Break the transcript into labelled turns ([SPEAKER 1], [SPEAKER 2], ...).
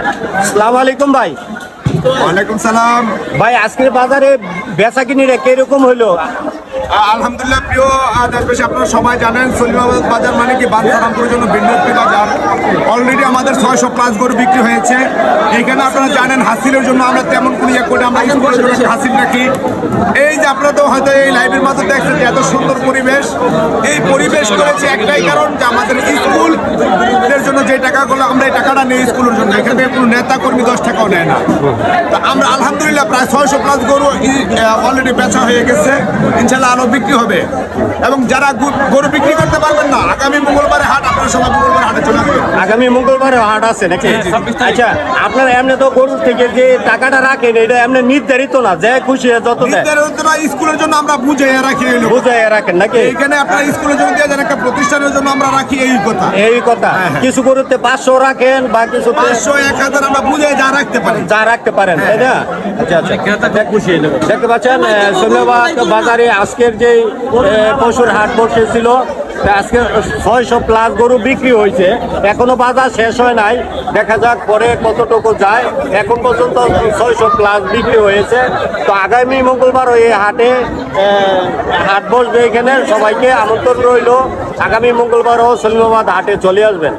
[SPEAKER 1] আসসালামু আলাইকুম ভাই।
[SPEAKER 2] ওয়ালাইকুম সালাম।
[SPEAKER 1] ভাই আজকের বাজারে বেচা কিনিটা কিরকম হইলো?
[SPEAKER 2] আলহামদুলিল্লাহ, প্রিয় দেশবাসী, আপনারা সবাই জানেন সলিমাবাদ বাজার মানে কি বাঞ্ছারামপুরের জন্য ভিন্ন একটি বাজার। অলরেডি আমাদের 600+ গরু বিক্রি হয়েছে। এইখানে আপনারা জানেন হাসিলের জন্য আমরা তেমন কোনো ইয়ে করে আমরা স্কুলের জন্য একটা হাসিল রাখি। এই যে আপনারা তো হয়তো এই লাইভের মাধ্যমে দেখছেন যে এত সুন্দর পরিবেশ। এই পরিবেশ করেছে একটাই কারণ যে আমাদের স্কুলের জন্য যে টাকাগুলো আমরা এই টাকাটা নেই স্কুলের জন্য, এখানে কোনো নেতা কর্মী 10 টাকাও নেয় না। তো আমরা আলহামদুলিল্লাহ প্রায় 600+ গরু অলরেডি বেচা হয়ে গেছে। ইনশাল্লাহ আরো বিক্রি হবে। এবং যারা গরু বিক্রি করতে পারবেন না, আগামী মঙ্গলবারে হাট, আপনারা সবাই মঙ্গলবার হাটে চলে আসবেন।
[SPEAKER 1] আগামী মঙ্গলবারে হাট আছে নাকি? আচ্ছা, আপনারা এমনি তো গরু থেকে যে টাকাটা রাখেন এটা এমনি নির্ধারিত না, যে খুশি যত দেয়
[SPEAKER 2] স্কুলের জন্য আমরা বুঝাইয়া রাখি,
[SPEAKER 1] বুঝাই রাখেন নাকি?
[SPEAKER 2] এইখানে আপনারা স্কুলের জন্য দিয়ে যান, একটা প্রতিষ্ঠানের জন্য আমরা রাখি, এই কথা।
[SPEAKER 1] এই কথা। কিছু গরুতে 500 রাখেন বা কিছু
[SPEAKER 2] 500, 1000 আমরা বুঝাই যা রাখতে পারি,
[SPEAKER 1] যা রাখতে পারেন, তাই না? আচ্ছা আচ্ছা, খুশি দেখতে পাচ্ছেন সলিমাবাদ বাজারে আজকের যে পশুর হাট বসেছিল, আজকে 600+ গরু বিক্রি হয়েছে। এখনো বাজার শেষ হয় নাই, দেখা যাক পরে কতটুকু যায়। এখন পর্যন্ত 600+ বিক্রি হয়েছে। তো আগামী মঙ্গলবার এই হাটে হাট বসবে, এখানে সবাইকে আমন্ত্রণ রইল। আগামী মঙ্গলবারও সলিমাবাদ হাটে চলে আসবেন।